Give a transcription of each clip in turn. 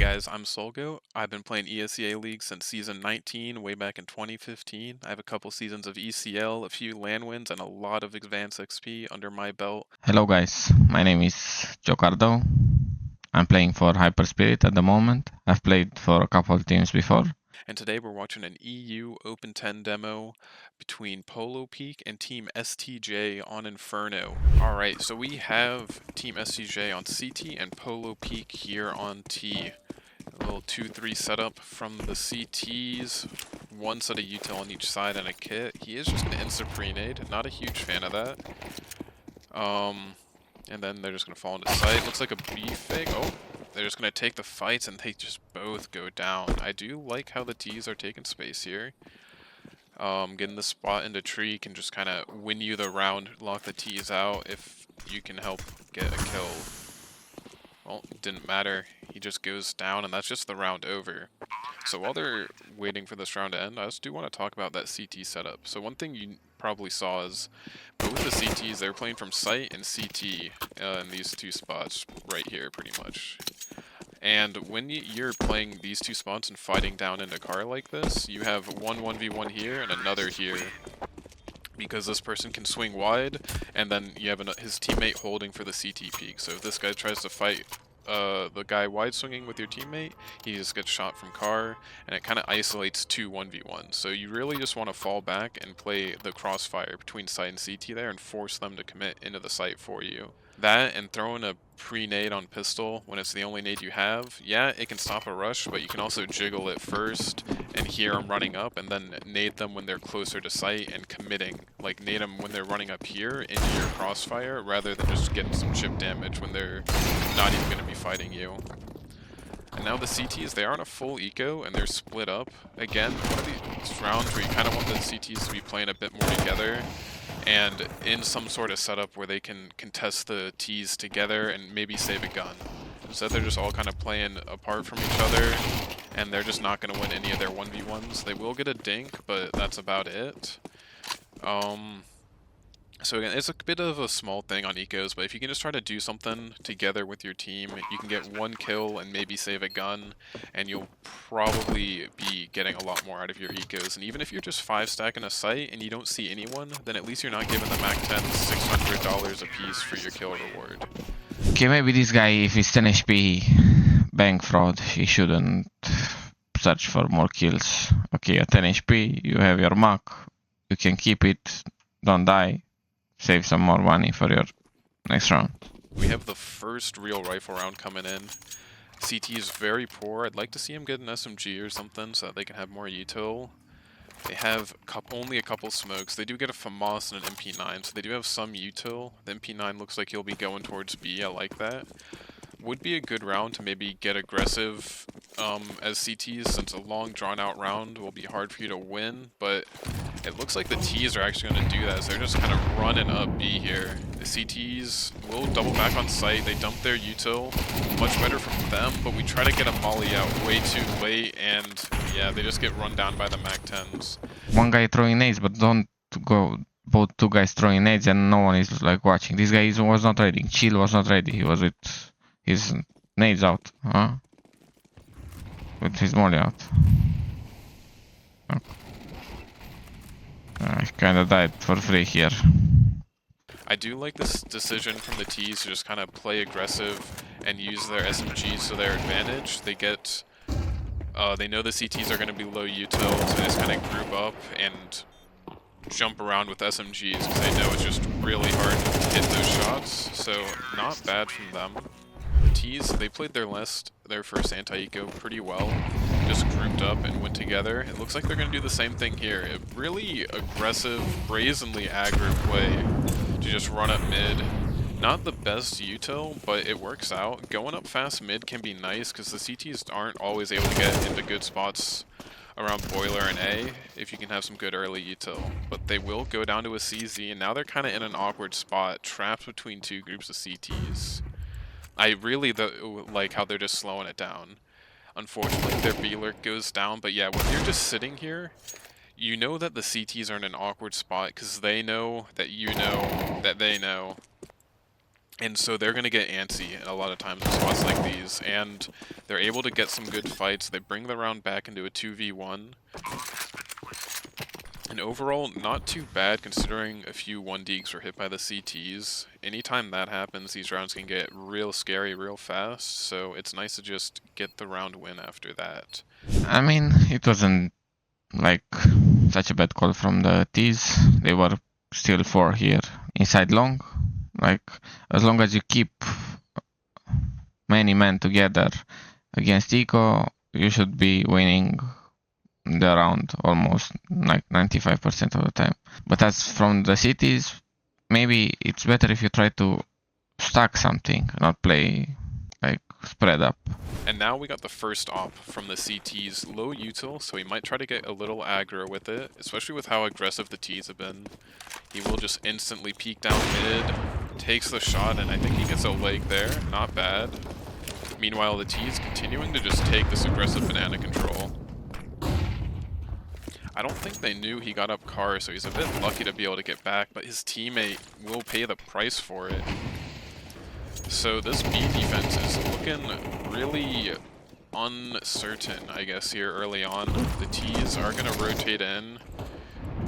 guys, I'm Solgo. I've been playing ESEA League since Season 19, way back in 2015. I have a couple seasons of ECL, a few LAN wins, and a lot of advanced XP under my belt. Hello guys, my name is Jocardo. I'm playing for Hyperspirit at the moment. I've played for a couple of teams before. And today we're watching an EU Open 10 demo between Polo Peak and Team STJ on Inferno. Alright, so we have Team STJ on CT and Polo Peak here on T. A little 2-3 setup from the CTs, one set of util on each side and a kit. He is just going to insta-pre-nade, not a huge fan of that. And then they're just going to fall into sight. Looks like a B fake. Oh, they're just going to take the fights and they just both go down. I do like how the Ts are taking space here. Getting the spot into tree can just kind of win you the round, lock the Ts out if you can help get a kill. Well, it didn't matter. He just goes down, and that's just the round over. So while they're waiting for this round to end, I just do want to talk about that CT setup. So one thing you probably saw is both the CTs, they're playing from site and CT in these two spots right here, pretty much. And when you're playing these two spots and fighting down into car like this, you have one 1v1 here and another here. Because this person can swing wide, and then you have his teammate holding for the CT peak. So if this guy tries to fight the guy wide swinging with your teammate, he just gets shot from car, and it kind of isolates two 1v1. So you really just want to fall back and play the crossfire between site and CT there and force them to commit into the site for you. That and throwing a pre-nade on pistol when it's the only nade you have, yeah, it can stop a rush, but you can also jiggle it first and hear them running up and then nade them when they're closer to site and committing. Like nade them when they're running up here into your crossfire rather than just getting some chip damage when they're not even going to be fighting you. And now the CTs, they aren't a full eco and they're split up. Again, one of these rounds where you kind of want the CTs to be playing a bit more together and in some sort of setup where they can contest the Ts together and maybe save a gun. Instead they're just all kind of playing apart from each other and they're just not going to win any of their 1v1s. They will get a dink, but that's about it. So again, it's a bit of a small thing on ecos, but if you can just try to do something together with your team, you can get one kill and maybe save a gun, and you'll probably be getting a lot more out of your ecos. And even if you're just 5-stacking a site and you don't see anyone, then at least you're not giving the MAC-10 $600 a piece for your kill reward. Okay, maybe this guy, if he's 10 HP bank fraud, he shouldn't search for more kills. Okay, at 10 HP, you have your MAC, you can keep it, don't die. Save some more money for your next round. We have the first real rifle round coming in. CT is very poor. I'd like to see him get an SMG or something so that they can have more util. They have only a couple smokes. They do get a FAMAS and an MP9, so they do have some util. The MP9 looks like he'll be going towards B. I like that. Would be a good round to maybe get aggressive as CTs, since a long drawn-out round will be hard for you to win, but it looks like the Ts are actually going to do that, so they're just kind of running up B here. The CTs will double back on site, they dump their util, much better from them, but we try to get a molly out way too late, and yeah, they just get run down by the MAC-10s. One guy throwing nades, but don't go both two guys throwing nades and no one is like watching. This guy was not ready, Chill was not ready, he was with his nades out, huh? With his molly out. Okay. I kinda died for free here. I do like this decision from the Ts to just kind of play aggressive and use their SMGs to their advantage. They get, they know the CTs are going to be low util, so they just kind of group up and jump around with SMGs because they know it's just really hard to hit those shots. So not bad from them. The Ts, they played their first anti-eco pretty well. Just grouped up and went together. It looks like they're going to do the same thing here. A really aggressive, brazenly aggro play to just run up mid. Not the best util, but it works out. Going up fast mid can be nice because the CTs aren't always able to get into good spots around Boiler and A if you can have some good early util. But they will go down to a CZ, and now they're kind of in an awkward spot, trapped between two groups of CTs. I really like how they're just slowing it down. Unfortunately, their B-lurk goes down, but yeah, when you're just sitting here, you know that the CTs are in an awkward spot because they know that you know that they know. And so they're going to get antsy a lot of times in spots like these, and they're able to get some good fights. They bring the round back into a 2v1. And overall, not too bad considering a few 1Ds were hit by the CTs. Anytime that happens, these rounds can get real scary real fast, so it's nice to just get the round win after that. I mean, it wasn't like such a bad call from the T's. They were still 4 here inside long. Like, as long as you keep many men together against Eco, you should be winning the round almost like 95% of the time. But as from the cities, maybe it's better if you try to stack something, not play like spread up. And now we got the first op from the CT's low util, so he might try to get a little aggro with it, especially with how aggressive the T's have been. He will just instantly peek down mid, takes the shot, and I think he gets a leg there. Not bad. Meanwhile, the T's continuing to just take this aggressive banana control. I don't think they knew he got up car, so he's a bit lucky to be able to get back, but his teammate will pay the price for it. So this B defense is looking really uncertain, I guess, here early on. The T's are going to rotate in.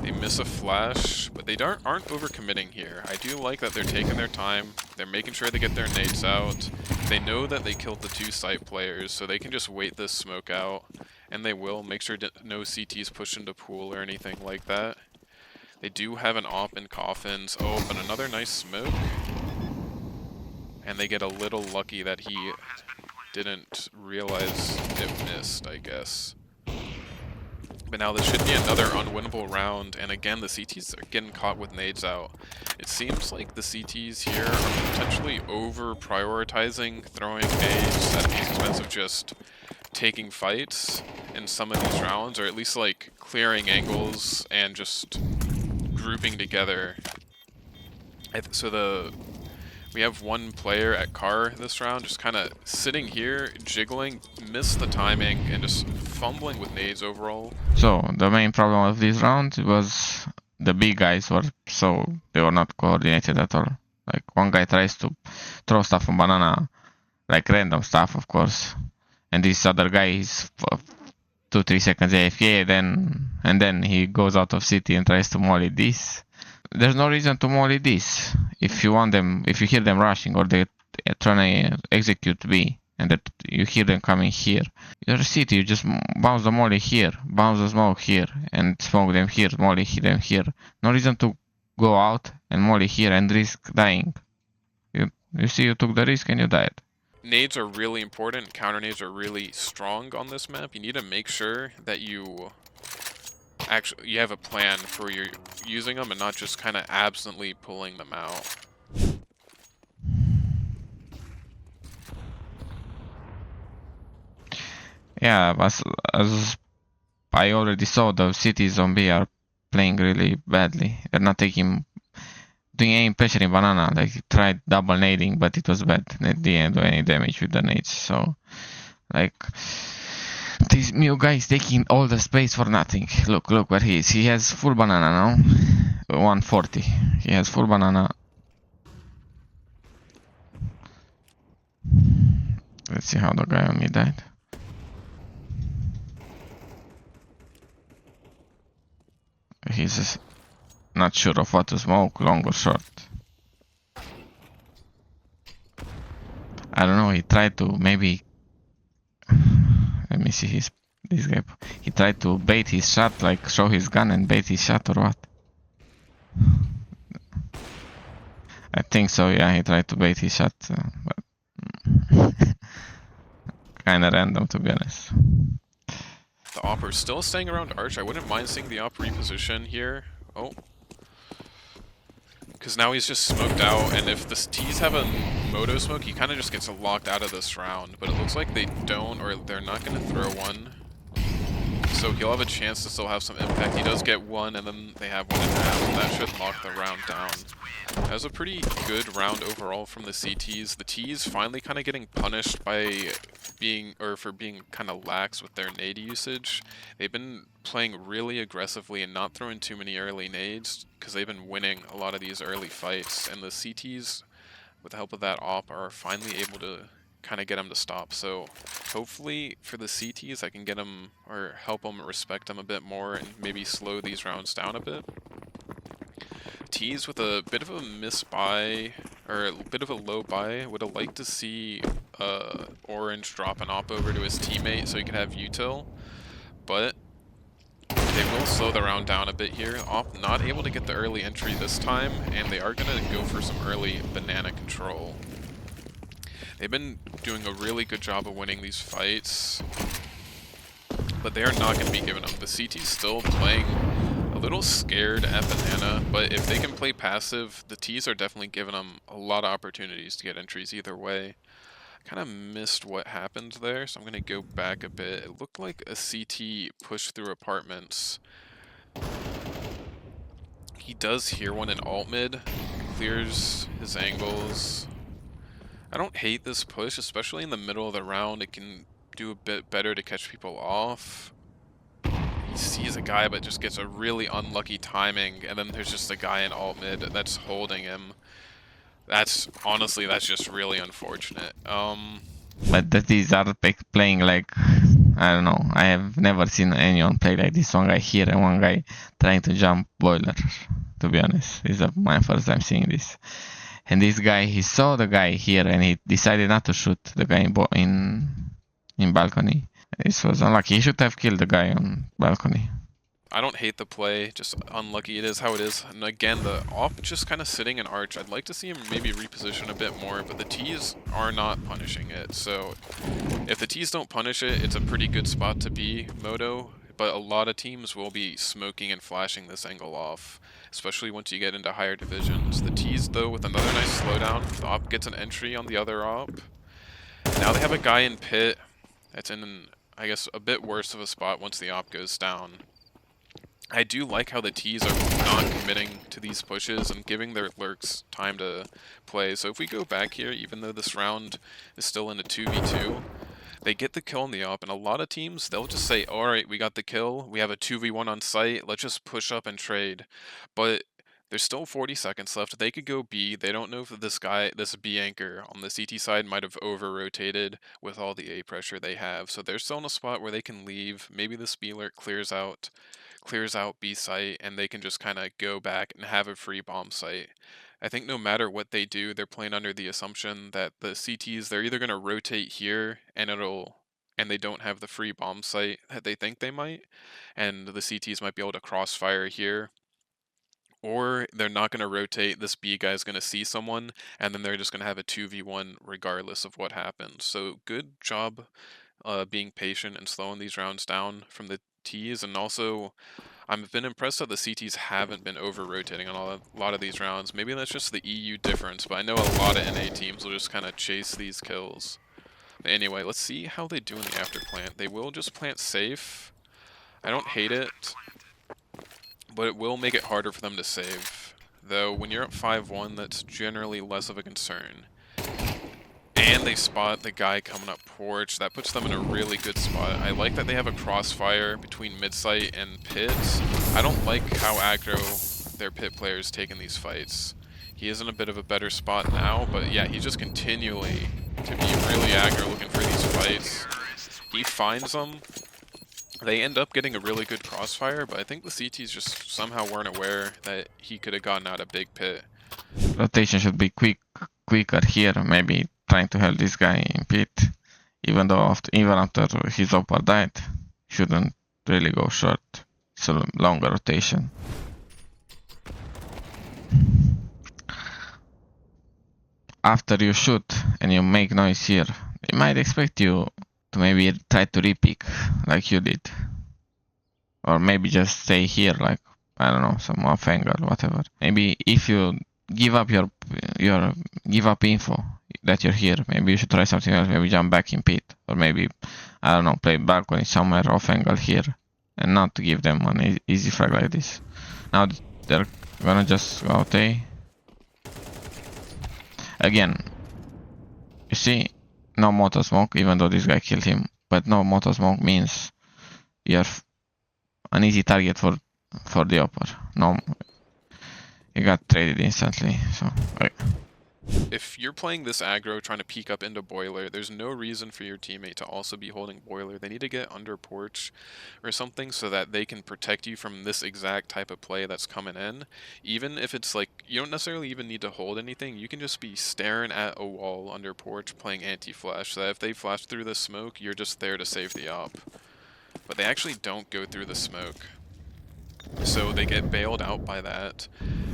They miss a flash, but they aren't overcommitting here. I do like that they're taking their time. They're making sure they get their nades out. They know that they killed the 2 site players, so they can just wait this smoke out. And they will make sure no CTs push into pool or anything like that. They do have an op in coffins. Oh, but another nice smoke. And they get a little lucky that he didn't realize it missed, I guess. But now this should be another unwinnable round, and again the CTs are getting caught with nades out. It seems like the CTs here are potentially over-prioritizing throwing nades at the expense of just taking fights in some of these rounds, or at least like clearing angles and just grouping together. So we have one player at car this round, just kind of sitting here, jiggling, missed the timing, and just fumbling with nades overall. So the main problem of this round was the big guys they were not coordinated at all. Like one guy tries to throw stuff on banana, like random stuff, of course, and this other guy is 2-3 seconds AFK, and then he goes out of city and tries to molly this. There's no reason to molly this. If you hear them rushing or they're trying to execute B and that you hear them coming here, your city, you just bounce the molly here, bounce the smoke here, and smoke them here, molly them here. No reason to go out and molly here and risk dying. You see, you took the risk and you died. Nades are really important. Counter nades are really strong on this map. You need to make sure that you have a plan for your using them and not just kind of absently pulling them out. Yeah, as I already saw, the city zombie are playing really badly. They're not doing any pressure in banana. Like, tried double nading, but it was bad. They didn't do any damage with the nades. So, like, this new guy is taking all the space for nothing. Look where he is. He has full banana now. 140. He has full banana. Let's see how the guy on me died. He's just not sure of what to smoke, long or short. I don't know, he tried to maybe... Let me see this guy. He tried to bait his shot, like show his gun and bait his shot or what? I think so, yeah, he tried to bait his shot, but... Kinda random, to be honest. The Op are still staying around Arch. I wouldn't mind seeing the Op reposition here. Oh. Because now he's just smoked out, and if the T's have a Moto smoke, he kind of just gets locked out of this round. But it looks like they don't, or they're not going to throw one. So he'll have a chance to still have some impact. He does get one, and then they have 1.5, and that should lock the round down. That was a pretty good round overall from the CTs. The T's finally kind of getting punished by being kind of lax with their nade usage. They've been playing really aggressively and not throwing too many early nades because they've been winning a lot of these early fights. And the CTs with the help of that op, are finally able to kind of get him to stop. So hopefully for the CTs, I can get him or help him respect him a bit more and maybe slow these rounds down a bit. T's with a bit of a miss buy, or a bit of a low buy, would have liked to see Orange drop an op over to his teammate so he could have util, but they will slow the round down a bit here. Op not able to get the early entry this time, and they are going to go for some early banana control. They've been doing a really good job of winning these fights, but they are not going to be giving them. The CT's still playing a little scared at banana, but if they can play passive, the T's are definitely giving them a lot of opportunities to get entries either way. Kind of missed what happened there, so I'm going to go back a bit. It looked like a CT pushed through apartments. He does hear one in alt mid, clears his angles. I don't hate this push, especially in the middle of the round. It can do a bit better to catch people off. He sees a guy but just gets a really unlucky timing, and then there's just a guy in alt mid that's holding him. That's honestly, that's just really unfortunate. But these are playing like, I don't know, I have never seen anyone play like this. One guy here and one guy trying to jump boiler, to be honest. This is my first time seeing this. And this guy, he saw the guy here and he decided not to shoot the guy in balcony. This was unlucky. He should have killed the guy on balcony. I don't hate the play, just unlucky. It is how it is. And again, the op just kind of sitting in arch. I'd like to see him maybe reposition a bit more, but the T's are not punishing it. So if the T's don't punish it, it's a pretty good spot to be, Moto. But a lot of teams will be smoking and flashing this angle off, especially once you get into higher divisions. The T's, though, with another nice slowdown. The op gets an entry on the other op. Now they have a guy in pit that's in, I guess, a bit worse of a spot once the op goes down. I do like how the T's are not committing to these pushes and giving their lurks time to play. So if we go back here, even though this round is still in a 2v2, they get the kill on the op, and a lot of teams, they'll just say, alright, we got the kill, we have a 2v1 on site, let's just push up and trade. But there's still 40 seconds left. They could go B. They don't know if this guy, this B anchor on the CT side might have over-rotated with all the A pressure they have. So they're still in a spot where they can leave. Maybe this B alert clears out B site, and they can just kind of go back and have a free bomb site. I think no matter what they do, they're playing under the assumption that the CTs, they're either going to rotate here and they don't have the free bomb site that they think they might, and the CTs might be able to crossfire here, or they're not going to rotate, this B guy's going to see someone, and then they're just going to have a 2v1 regardless of what happens. So good job being patient and slowing these rounds down from the T's, and also I've been impressed that the CTs haven't been over-rotating on a lot of these rounds. Maybe that's just the EU difference, but I know a lot of NA teams will just kind of chase these kills. But anyway, let's see how they do in the after plant. They will just plant safe. I don't hate it, but it will make it harder for them to save. Though when you're up 5-1, that's generally less of a concern. And they spot the guy coming up porch. That puts them in a really good spot. I like that they have a crossfire between mid-site and pit. I don't like how aggro their pit players take in these fights. He is in a bit of a better spot now, but yeah, he's just continually to be really aggro looking for these fights. He finds them. They end up getting a really good crossfire, but I think the CTs just somehow weren't aware that he could have gotten out a big pit. Rotation should be quicker here, maybe trying to help this guy in pit, even though even after his upper died, shouldn't really go short. It's a longer rotation. After you shoot and you make noise here, they might expect you to maybe try to repick like you did. Or maybe just stay here like, I don't know, some off angle, whatever. Maybe if you give up give up info that you're here, maybe you should try something else, maybe jump back in pit. Or maybe, I don't know, play balcony somewhere off angle here. And not to give them an easy frag like this. Now they're gonna just go out A. Again, you see, no motor smoke, even though this guy killed him. But no motor smoke means you're an easy target for the upper. No, you got traded instantly. So, okay. if you're playing this aggro trying to peek up into boiler, there's no reason for your teammate to also be holding boiler. They need to get under porch or something so that they can protect you from this exact type of play that's coming in. Even if it's like, you don't necessarily even need to hold anything, you can just be staring at a wall under porch playing anti-flash, so that if they flash through the smoke, you're just there to save the op. But they actually don't go through the smoke, so they get bailed out by that.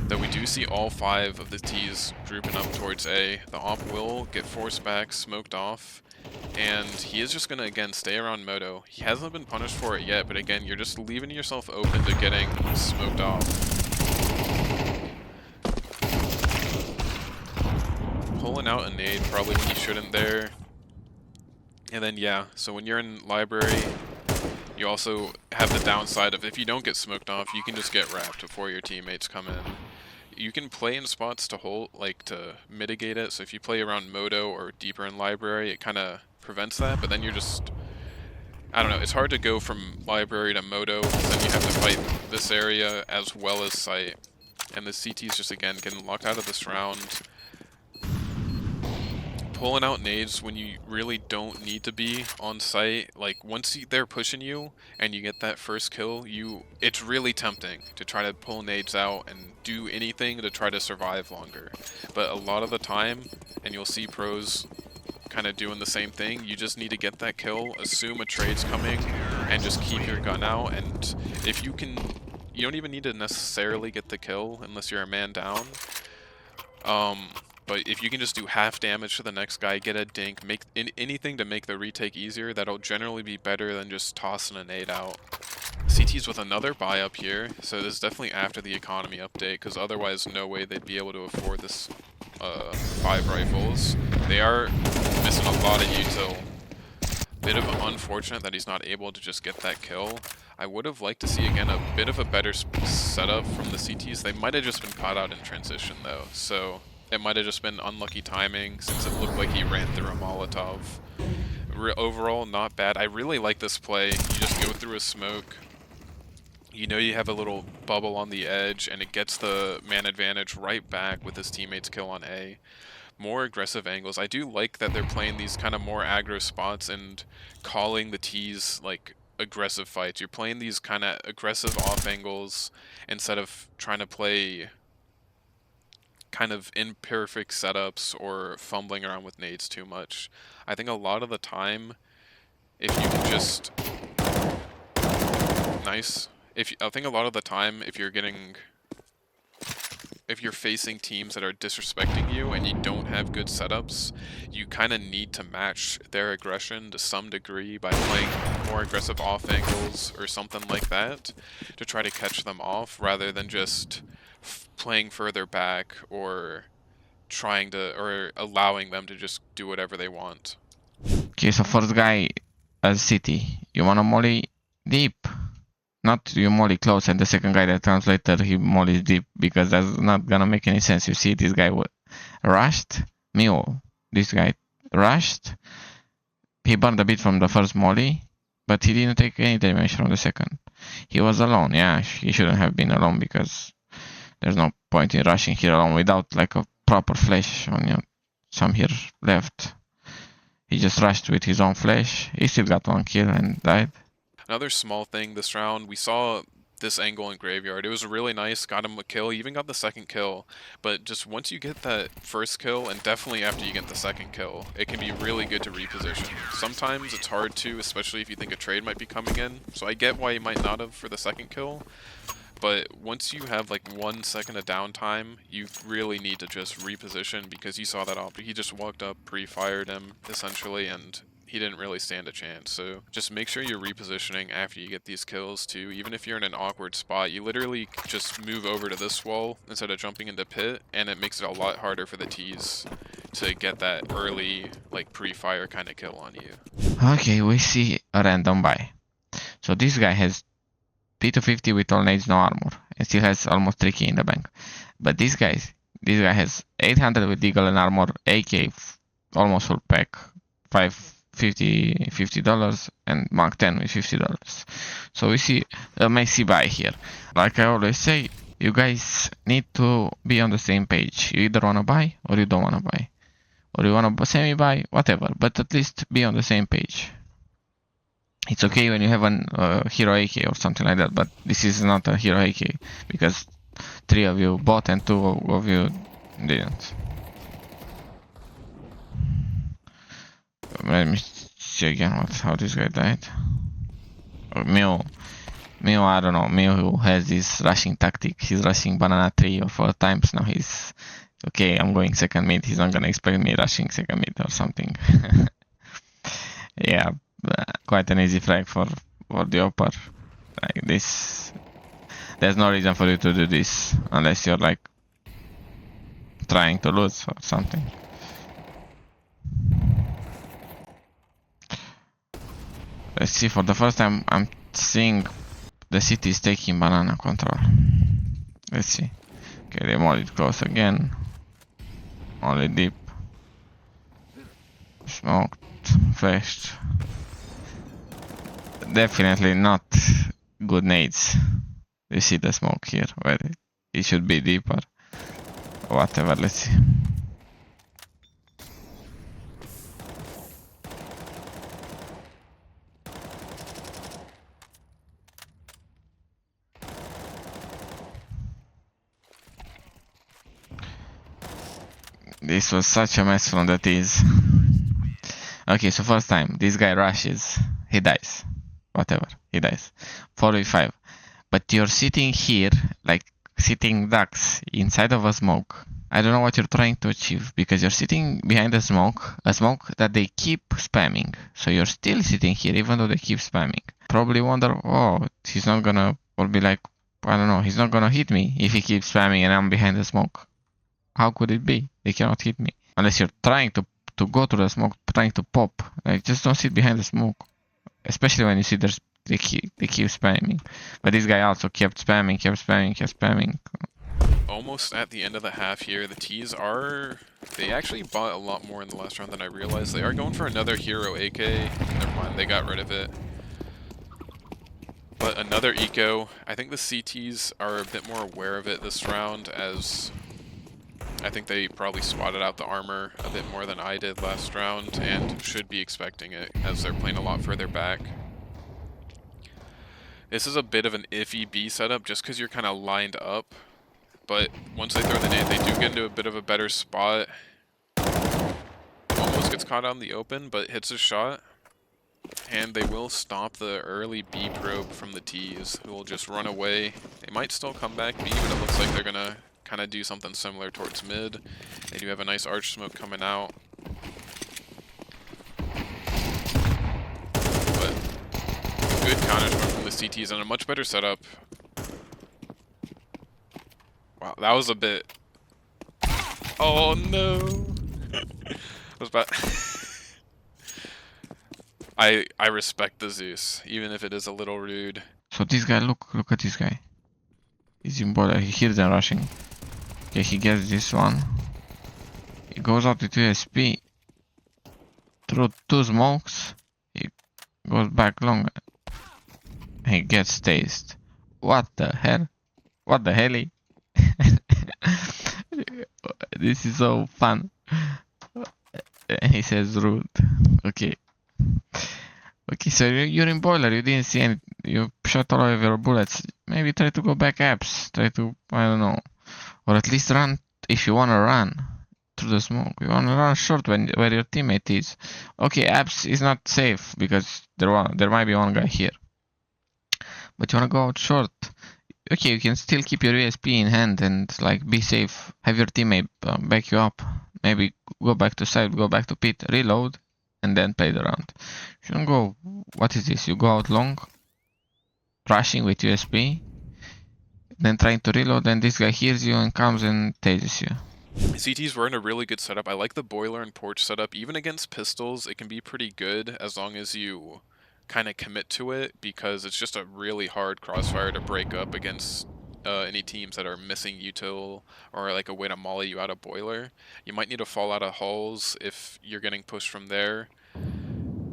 Though we do see all 5 of the T's grouping up towards A. The op will get forced back, smoked off, and he is just going to, again, stay around Moto. He hasn't been punished for it yet, but again, you're just leaving yourself open to getting smoked off. Pulling out a nade probably when he shouldn't there. And then, yeah, so when you're in library, you also have the downside of if you don't get smoked off, you can just get wrapped before your teammates come in. You can play in spots to hold, like, to mitigate it. So if you play around Moto or deeper in library, it kind of prevents that. But then you're just, I don't know, it's hard to go from library to Moto, because then you have to fight this area as well as site. And the CT's just, again, getting locked out of this round. Pulling out nades when you really don't need to be on site. Like, once they're pushing you and you get that first kill, it's really tempting to try to pull nades out and do anything to try to survive longer. But a lot of the time, and you'll see pros kind of doing the same thing, you just need to get that kill, assume a trade's coming, and just keep your gun out. And if you can, you don't even need to necessarily get the kill unless you're a man down. But if you can just do half damage to the next guy, get a dink, make anything to make the retake easier, that'll generally be better than just tossing a nade out. CT's with another buy up here, so this is definitely after the economy update, because otherwise no way they'd be able to afford this 5 rifles. They are missing a lot of util. Bit of unfortunate that he's not able to just get that kill. I would have liked to see, again, a bit of a better setup from the CTs. They might have just been caught out in transition, though, so it might have just been unlucky timing, since it looked like he ran through a Molotov. Overall, not bad. I really like this play. You just go through a smoke. You know you have a little bubble on the edge, and it gets the man advantage right back with his teammate's kill on A. More aggressive angles. I do like that they're playing these kind of more aggro spots and calling the T's like aggressive fights. You're playing these kind of aggressive off angles instead of trying to play kind of imperfect setups or fumbling around with nades too much. I think a lot of the time, if you can just... Nice. I think a lot of the time, if you're facing teams that are disrespecting you and you don't have good setups, you kind of need to match their aggression to some degree by playing more aggressive off angles or something like that to try to catch them off, rather than just playing further back or allowing them to just do whatever they want. Okay, so first guy as city, you wanna molly deep, not you molly close, and the second guy that comes later, he mollies deep, because that's not gonna make any sense. You see, this guy rushed, this guy rushed, he burned a bit from the first molly, but he didn't take any damage from the second. He was alone. Yeah, he shouldn't have been alone, because there's no point in rushing here alone without like a proper flash on you. Some here left. He just rushed with his own flash. He still got 1 kill and died. Another small thing this round, we saw this angle in Graveyard. It was really nice, got him a kill, he even got the second kill. But just once you get that first kill, and definitely after you get the second kill, it can be really good to reposition. Sometimes it's hard to, especially if you think a trade might be coming in. So I get why you might not have for the second kill. But once you have like 1 second of downtime, you really need to just reposition, because you saw that he just walked up, pre-fired him essentially, and he didn't really stand a chance. So just make sure you're repositioning after you get these kills too. Even if you're in an awkward spot, you literally just move over to this wall instead of jumping into pit, and it makes it a lot harder for the T's to get that early like pre-fire kind of kill on you. Okay, we see a random buy. So this guy has P250 with all nades, no armor, and still has almost 3k in the bank. But this guy has 800 with deagle and armor, AK almost full pack, $50, and Mark 10 with $50. So we see a messy buy here. Like I always say, You guys need to be on the same page. You either wanna buy or you don't wanna buy. Or you wanna semi-buy, whatever. But at least be on the same page. It's okay when you have a hero AK or something like that, but this is not a hero AK because 3 of you bought and 2 of you didn't. Let me see again how this guy died. Mio, I don't know. Mio who has this rushing tactic. He's rushing banana 3 or 4 times now. He's okay. I'm going second mid. He's not gonna expect me rushing second mid or something. Yeah, quite an easy frag for the upper. Like this, there's no reason for you to do this unless you're like trying to lose or something. Let's see, for the first time I'm seeing the city is taking banana control. Let's see. Okay, they mollied close again. Only deep. Smoked, flashed. Definitely not good nades. You see the smoke here, where it should be deeper. Whatever, let's see. This was such a mess from the tees. Okay, so first time, this guy rushes, he dies. Whatever, he dies. 4v5. But you're sitting here, like sitting ducks, inside of a smoke. I don't know what you're trying to achieve, because you're sitting behind a smoke that they keep spamming. So you're still sitting here, even though they keep spamming. Probably wonder, oh, he's not gonna, or be like, I don't know, he's not gonna hit me if he keeps spamming and I'm behind the smoke. How could it be? They cannot hit me. Unless you're trying to go to the smoke, trying to pop. Like, just don't sit behind the smoke. Especially when you see they keep spamming. But this guy also kept spamming. Almost at the end of the half here, the T's they actually bought a lot more in the last round than I realized. They are going for another hero AK. Never mind, they got rid of it. But another eco. I think the CTs are a bit more aware of it this round, as I think they probably swatted out the armor a bit more than I did last round, and should be expecting it, as they're playing a lot further back. This is a bit of an iffy B setup, just because you're kind of lined up. But once they throw the nade, they do get into a bit of a better spot. Almost gets caught out in the open, but hits a shot. And they will stop the early B probe from the T's, who will just run away. They might still come back B, but it looks like they're gonna kind of do something similar towards mid. They do have a nice arch smoke coming out. But good counter smoke from the CTs and a much better setup. Wow, that was a bit... Oh no! I was about... I respect the Zeus, even if it is a little rude. So this guy, look at this guy. He's in border, he hears them rushing. Okay, he gets this one. He goes out with USP. Through 2 smokes. He goes back long. He gets tased. What the hell? What the hell? This is so fun. He says rude. Okay. Okay, so you're in boiler, you didn't see any, you shot all of your bullets. Maybe try to go back apps, try to, I don't know. Or at least run, if you wanna run through the smoke. You wanna run short where your teammate is. Okay, apps is not safe, because there might be one guy here. But you wanna go out short. Okay, you can still keep your USP in hand and like be safe. Have your teammate back you up. Maybe go back to side, go back to pit, reload, and then play the round. You don't go, what is this? You go out long, rushing with USP, then trying to reload, and this guy hears you and comes and tases you. CTs were in a really good setup. I like the boiler and porch setup. Even against pistols, it can be pretty good as long as you kind of commit to it, because it's just a really hard crossfire to break up against any teams that are missing util or like a way to molly you out of boiler. You might need to fall out of hulls if you're getting pushed from there,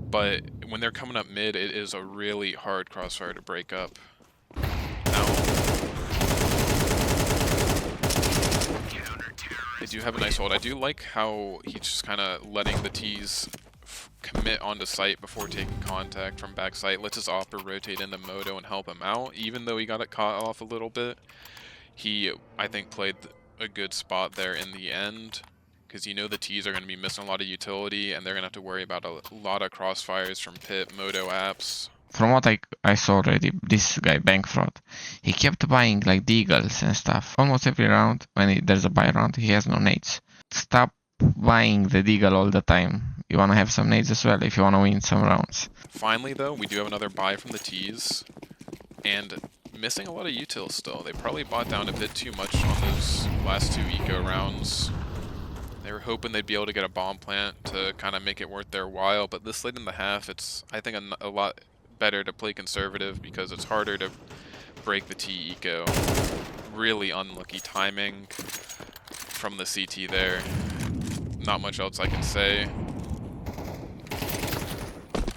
but when they're coming up mid, it is a really hard crossfire to break up. Now, do have a nice hold. I do like how he's just kind of letting the T's commit onto site before taking contact from back site. Lets his opper rotate into Moto and help him out. Even though he got it caught off a little bit, he, I think, played a good spot there in the end. Because you know the T's are going to be missing a lot of utility, and they're going to have to worry about a lot of crossfires from Pit, Moto apps. From what I saw already, this guy, Bank Fraud, he kept buying like deagles and stuff. Almost every round, when there's a buy round, he has no nades. Stop buying the deagle all the time. You want to have some nades as well if you want to win some rounds. Finally, though, we do have another buy from the T's, and missing a lot of util still. They probably bought down a bit too much on those last 2 eco rounds. They were hoping they'd be able to get a bomb plant to kind of make it worth their while, but this late in the half, it's, I think, a lot better to play conservative because it's harder to break the T eco. Really unlucky timing from the CT there. Not much else I can say.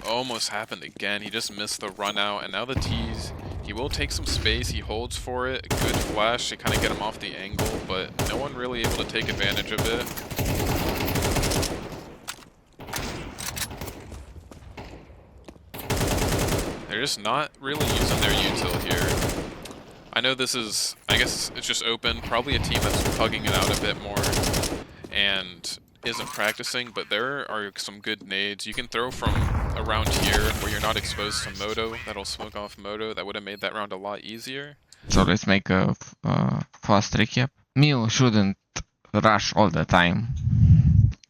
Almost happened again. He just missed the run out, and now the T's, he will take some space. He holds for it. Good flash to kind of get him off the angle, but no one really able to take advantage of it. They're just not really using their util here. I know this is, I guess it's just open. Probably a team that's pugging it out a bit more and isn't practicing, but there are some good nades. You can throw from around here where you're not exposed to Moto. That'll smoke off Moto. That would have made that round a lot easier. So let's make a fast recap. Mew shouldn't rush all the time.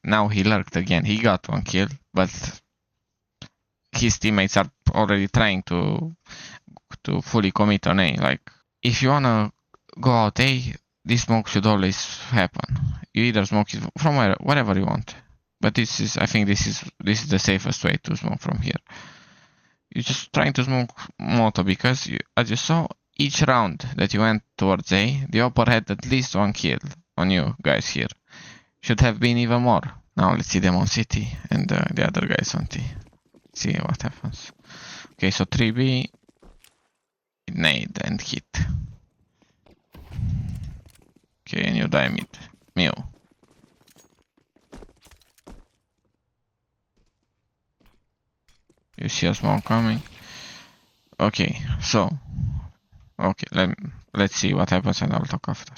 Now he lurked again. He got 1 kill, but his teammates are already trying to fully commit on A. Like, if you wanna go out A, this smoke should always happen. You either smoke it from wherever you want, but this is, I think, this is the safest way to smoke from here. You're just trying to smoke Moto because, as you saw, each round that you went towards A, the opper had at least 1 kill on you guys here. Should have been even more. Now let's see them on City and the other guys on T. See what happens. Okay, so 3B, nade and hit. Okay, and you die mid. Mew. You see a smoke coming. Okay, so okay, let's see what happens and I'll talk after.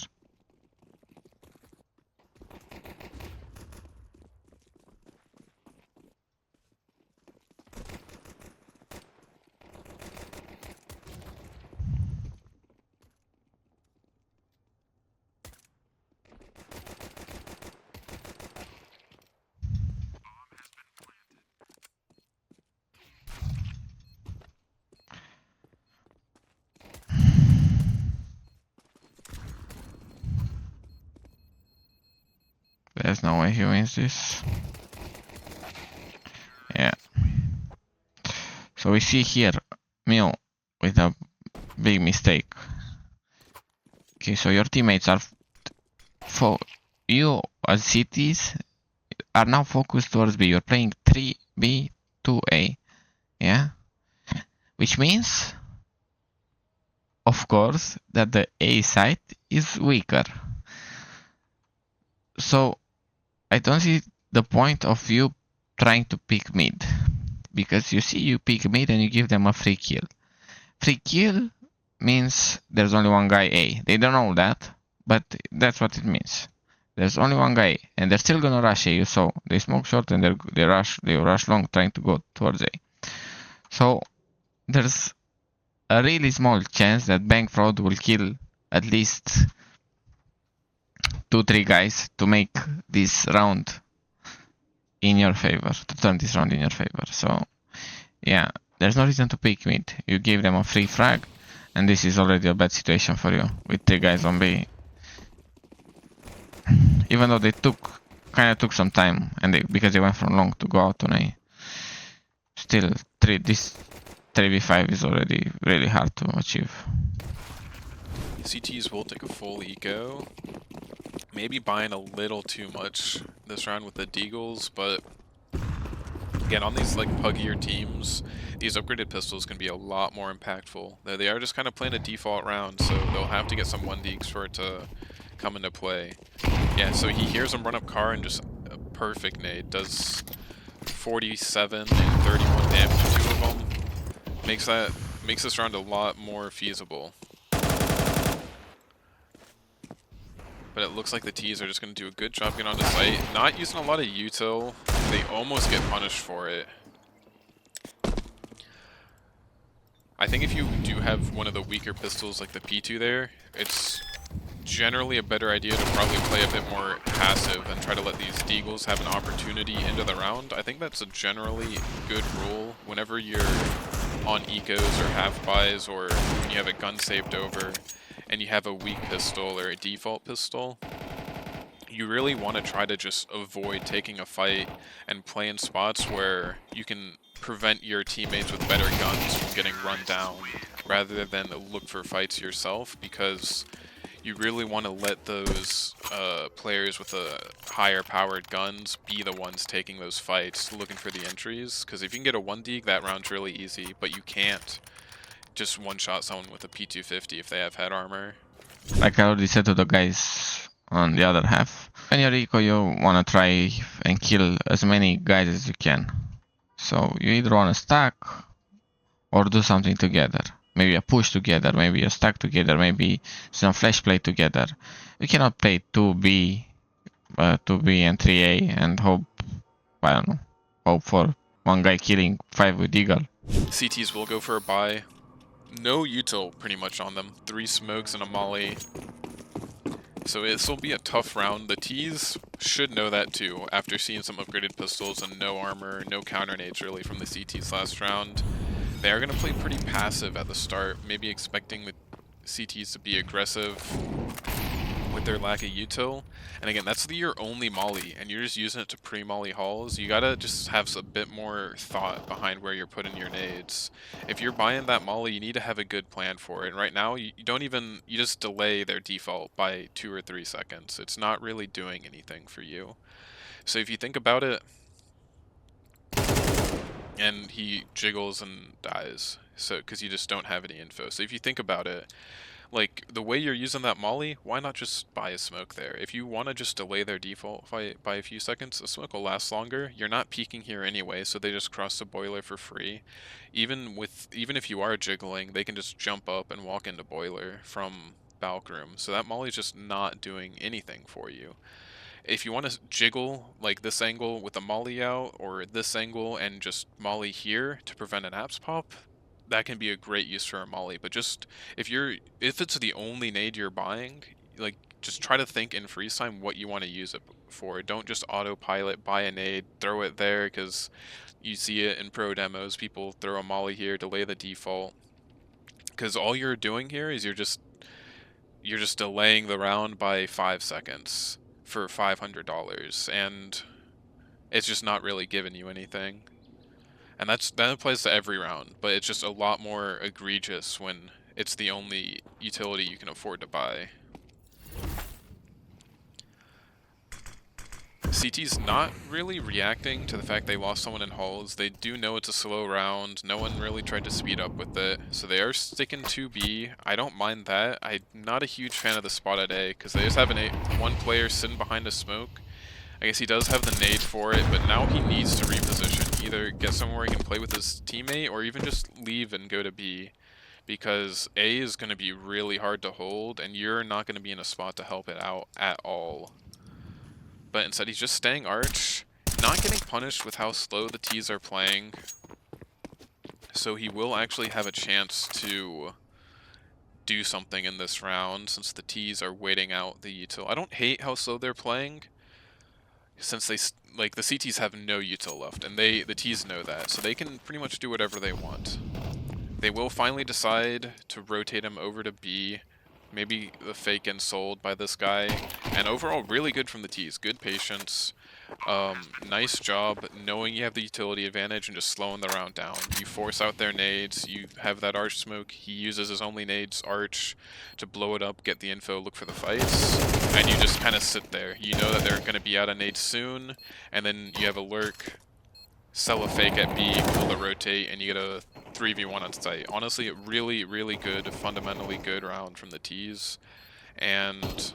There's no way he wins this. Yeah. So we see here Mew with a big mistake. Okay, so your teammates are you as cities are now focused towards B. You're playing 3B, 2A. Yeah? Which means, of course, that the A side is weaker. So I don't see the point of you trying to pick mid, because you see you pick mid and you give them a free kill. Free kill means there's only 1 guy A. They don't know that, but that's what it means. There's only 1 guy, and they're still gonna rush A. You saw they smoke short and they rush long, trying to go towards A. So there's a really small chance that Bank Fraud will kill at least 2-3 guys to make this round in your favor, to turn this round in your favor. So yeah, there's no reason to pick mid. You give them a free frag, and this is already a bad situation for you with 3 guys on B. Even though they kinda took some time, and because they went from long to go out on A. Still, this 3v5 is already really hard to achieve. CTs will take a full eco. Maybe buying a little too much this round with the deagles, but again, on these like puggier teams, these upgraded pistols can be a lot more impactful. They are just kind of playing a default round, so they'll have to get some 1 deeks for it to come into play. Yeah, so he hears him run up car and just a perfect nade. Does 47 and 31 damage to two of them. Makes this round a lot more feasible. But it looks like the T's are just going to do a good job getting onto site. Not using a lot of util. They almost get punished for it. I think if you do have one of the weaker pistols like the P2 there, it's generally a better idea to probably play a bit more passive and try to let these deagles have an opportunity into the round. I think that's a generally good rule whenever you're on ecos or half-buys, or when you have a gun saved over and you have a weak pistol or a default pistol. You really want to try to just avoid taking a fight and play in spots where you can prevent your teammates with better guns from getting run down, rather than look for fights yourself, because you really want to let those players with the higher powered guns be the ones taking those fights, looking for the entries, because if you can get a 1-deag, that round's really easy, but you can't just one-shot someone with a P250 if they have head armor. Like I already said to the guys on the other half, when you're eco, you want to try and kill as many guys as you can. So you either want to stack or do something together. Maybe a push together, maybe a stack together, maybe some flash play together. You cannot play 2B and 3A and hope, I don't know, hope for one guy killing 5 with Eagle. CTs will go for a buy. No util pretty much on them. 3 smokes and a molly. So this will be a tough round. The T's should know that too, after seeing some upgraded pistols and no armor, no counter nades really from the CTs last round. They are going to play pretty passive at the start, maybe expecting the CTs to be aggressive with their lack of util. And again, that's your only molly, and you're just using it to pre-molly hauls. You gotta just have a bit more thought behind where you're putting your nades. If you're buying that molly, you need to have a good plan for it. And right now, you just delay their default by 2 or 3 seconds. It's not really doing anything for you. So if you think about it, and he jiggles and dies, so because you just don't have any info. So if you think about it, like, the way you're using that molly, why not just buy a smoke there? If you want to just delay their default fight by a few seconds, a smoke will last longer. You're not peeking here anyway, so they just cross the boiler for free. Even if you are jiggling, they can just jump up and walk into boiler from Balk room. So that molly's just not doing anything for you. If you want to jiggle like this angle with a molly out, or this angle and just molly here to prevent an apps pop, that can be a great use for a molly. But just if it's the only nade you're buying, like, just try to think in freeze time what you want to use it for. Don't just autopilot, buy a nade, throw it there, because you see it in pro demos. People throw a molly here, delay the default, because all you're doing here is you're just delaying the round by 5 seconds for $500, and it's just not really giving you anything. And that applies to every round, but it's just a lot more egregious when it's the only utility you can afford to buy. CT's not really reacting to the fact they lost someone in halls. They do know it's a slow round. No one really tried to speed up with it, so they are sticking to B. I don't mind that. I'm not a huge fan of the spot at A, because they just have one player sitting behind a smoke. I guess he does have the nade for it, but now he needs to reposition. Either get somewhere where he can play with his teammate, or even just leave and go to B, because A is going to be really hard to hold, and you're not going to be in a spot to help it out at all. But instead he's just staying arch, not getting punished with how slow the T's are playing, so he will actually have a chance to do something in this round, since the T's are waiting out the util. I don't hate how slow they're playing, since the CTs have no util left, and the T's know that, so they can pretty much do whatever they want. They will finally decide to rotate him over to B. Maybe the fake and sold by this guy. And overall, really good from the T's. Good patience. Nice job knowing you have the utility advantage and just slowing the round down. You force out their nades. You have that arch smoke. He uses his only nades, arch, to blow it up, get the info, look for the fights. And you just kind of sit there. You know that they're going to be out of nades soon. And then you have a lurk, sell a fake at B, pull the rotate, and you get a 3v1 on site. Honestly, really, really good, fundamentally good round from the T's. And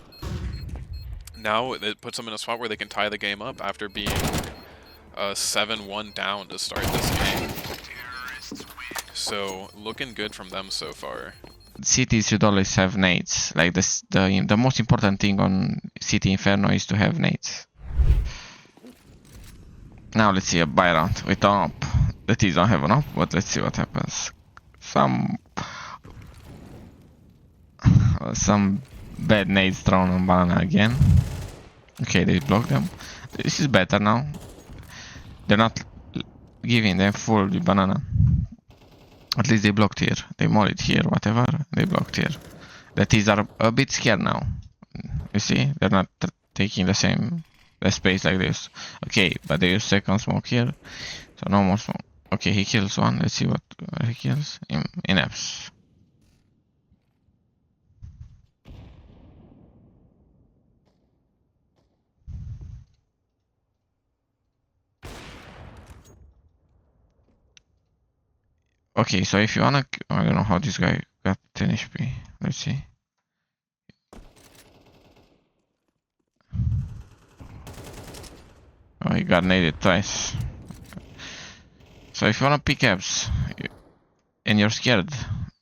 now it puts them in a spot where they can tie the game up after being 7-1 down to start this game. So looking good from them so far. Cities should always have nades. Like this, the most important thing on City Inferno is to have nades. Now let's see a buy round with an op. The T's don't have an op, but let's see what happens. Some bad nades thrown on banana again. Okay, they blocked them. This is better now. They're not giving them full banana. At least they blocked here. They mollied here, whatever. They blocked here. The T's are a bit scared now. You see? They're not taking the space like this. Okay, but they use second smoke here. So no more smoke. Okay, he kills one. Let's see what he kills. In apps. Okay, so if you wanna... I don't know how this guy got 10 HP. Let's see. Oh, he got naded twice. So if you wanna pick apps and you're scared,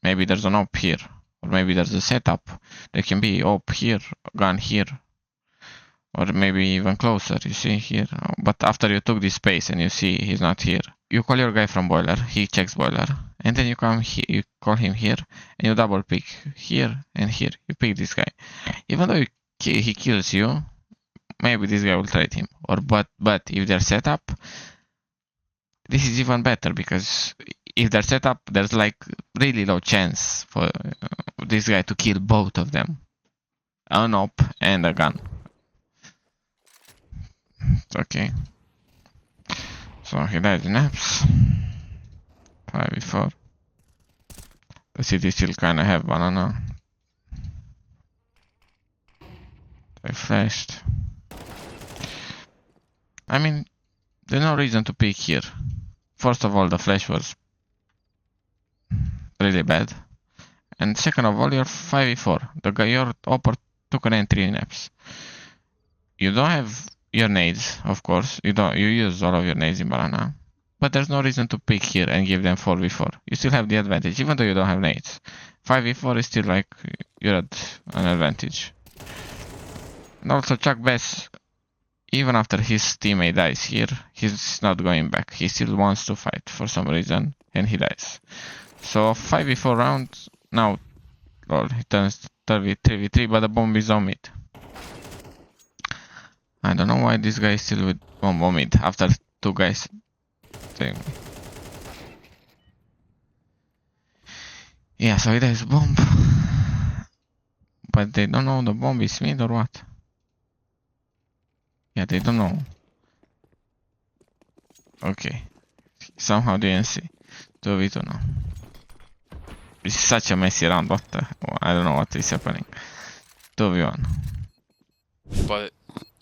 maybe there's an op here, or maybe there's a setup. There can be op here, gun here, or maybe even closer. You see here, but after you took this space and you see he's not here, you call your guy from boiler. He checks boiler, and then you come here. You call him here, and you double pick here and here. You pick this guy, even though he kills you. Maybe this guy will trade him, or but if they're set up, this is even better, because if they're set up, there's like really low chance for this guy to kill both of them, an op and a gun. Okay, so he died in apps. 5v4. The city still kinda have banana. They flashed. I mean, there's no reason to pick here. First of all, the flash was really bad. And second of all, you're 5v4. The guy, your opper took an entry in apps. You don't have your nades, of course. You use all of your nades in banana. But there's no reason to pick here and give them 4v4. You still have the advantage, even though you don't have nades. 5v4 is still like, you're at an advantage. And also Chuck Bass, even after his teammate dies here, he's not going back. He still wants to fight for some reason, and he dies. So 5v4 round, now he turns 3v3, but the bomb is on mid. I don't know why this guy is still with bomb on mid after two guys. Yeah, so he dies bomb. But they don't know the bomb is mid or what? Yeah, they don't know. Okay. Somehow they didn't see. 2v2 now. This is such a messy round, I don't know what is happening. 2v1. But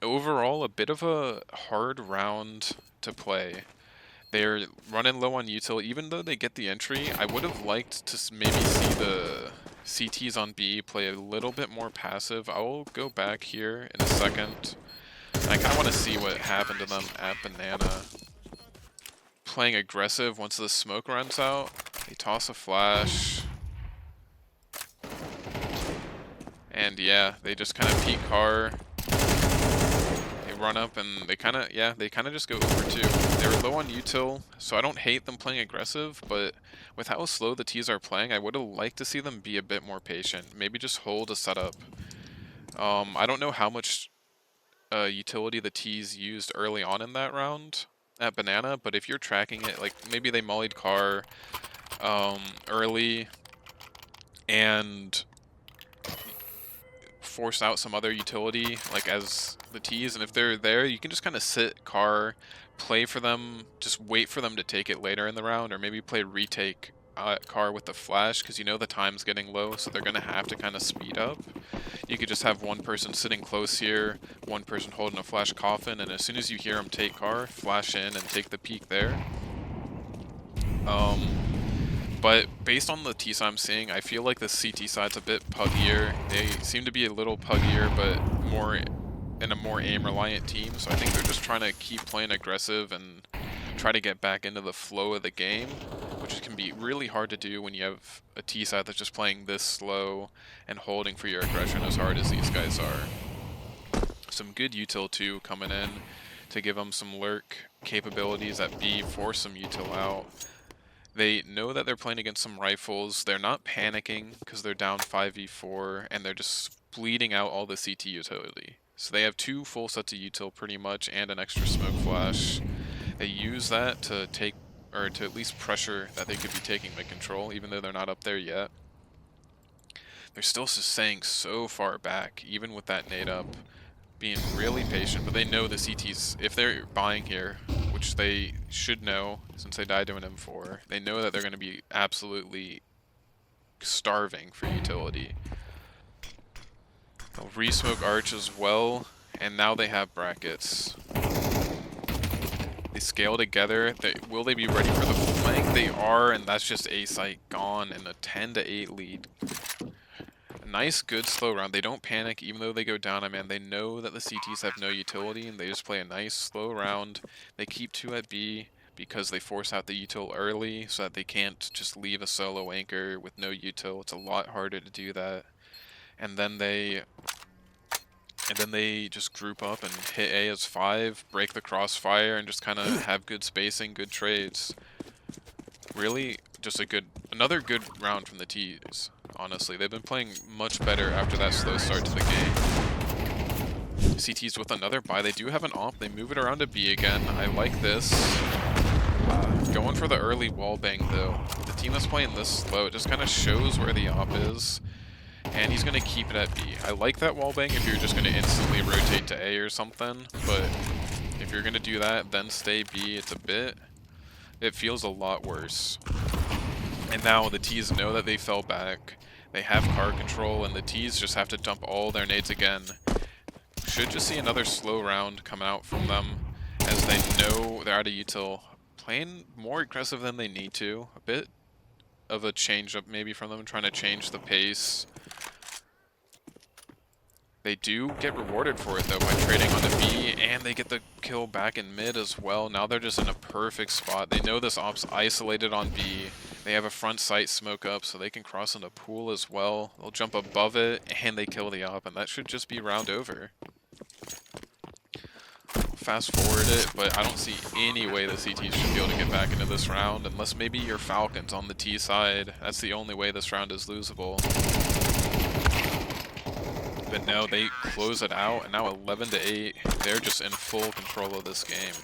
overall, a bit of a hard round to play. They're running low on util. Even though they get the entry, I would have liked to maybe see the CTs on B play a little bit more passive. I will go back here in a second. I kind of want to see what happened to them at Banana. Playing aggressive once the smoke runs out. They toss a flash. And yeah, they just kind of peek car. They run up and they kind of just go over 2. They were low on util, so I don't hate them playing aggressive, but with how slow the T's are playing, I would have liked to see them be a bit more patient. Maybe just hold a setup. I don't know how much utility the T's used early on in that round at Banana, but if you're tracking it, like maybe they mollied car early and forced out some other utility like as the T's, and if they're there, you can just kind of sit car, play for them, just wait for them to take it later in the round, or maybe play retake car with the flash, because you know the time's getting low, so they're gonna have to kind of speed up. You could just have one person sitting close here, one person holding a flash coffin, and as soon as you hear them take car, flash in and take the peek there. But based on the T side I'm seeing, I feel like the CT side's a bit puggier. They seem to be a little puggier, but more in a more aim-reliant team, so I think they're just trying to keep playing aggressive and try to get back into the flow of the game, which can be really hard to do when you have a T side that's just playing this slow and holding for your aggression as hard as these guys are. Some good util too coming in to give them some lurk capabilities at B, force some util out. They know that they're playing against some rifles. They're not panicking because they're down 5v4 and they're just bleeding out all the CT utility. So they have 2 full sets of util pretty much and an extra smoke flash. They use that to take, or to at least pressure that they could be taking mid control, even though they're not up there yet. They're still staying so far back, even with that nade up, being really patient, but they know the CTs, if they're buying here, which they should know since they died to an M4, they know that they're going to be absolutely starving for utility. They'll re-smoke arch as well, and now they have brackets. They scale together. Will they be ready for the flank? They are, and that's just A site gone in a 10-8 lead. A nice, good slow round. They don't panic even though they go down. Man, they know that the CTs have no utility, and they just play a nice, slow round. They keep 2 at B because they force out the util early so that they can't just leave a solo anchor with no util. It's a lot harder to do that. And then they just group up and hit A as 5, break the crossfire, and just kind of have good spacing, good trades. Really, just another good round from the T's, honestly. They've been playing much better after that slow start to the game. CT's with another buy. They do have an op. They move it around to B again. I like this. Going for the early wall bang, though. The team that's playing this slow, it just kind of shows where the op is. And he's going to keep it at B. I like that wallbang if you're just going to instantly rotate to A or something, but if you're going to do that, then stay B, it feels a lot worse. And now the T's know that they fell back, they have car control, and the T's just have to dump all their nades again. Should just see another slow round come out from them, as they know they're out of util. Playing more aggressive than they need to, a bit of a change up maybe from them, trying to change the pace. They do get rewarded for it though by trading onto B, and they get the kill back in mid as well. Now they're just in a perfect spot. They know this op's isolated on B. They have a front sight smoke up, so they can cross into pool as well. They'll jump above it, and they kill the op, and that should just be round over. Fast forward it, but I don't see any way the CT should be able to get back into this round, unless maybe your Falcons on the T side. That's the only way this round is losable. But no, they close it out, and now 11-8. They're just in full control of this game.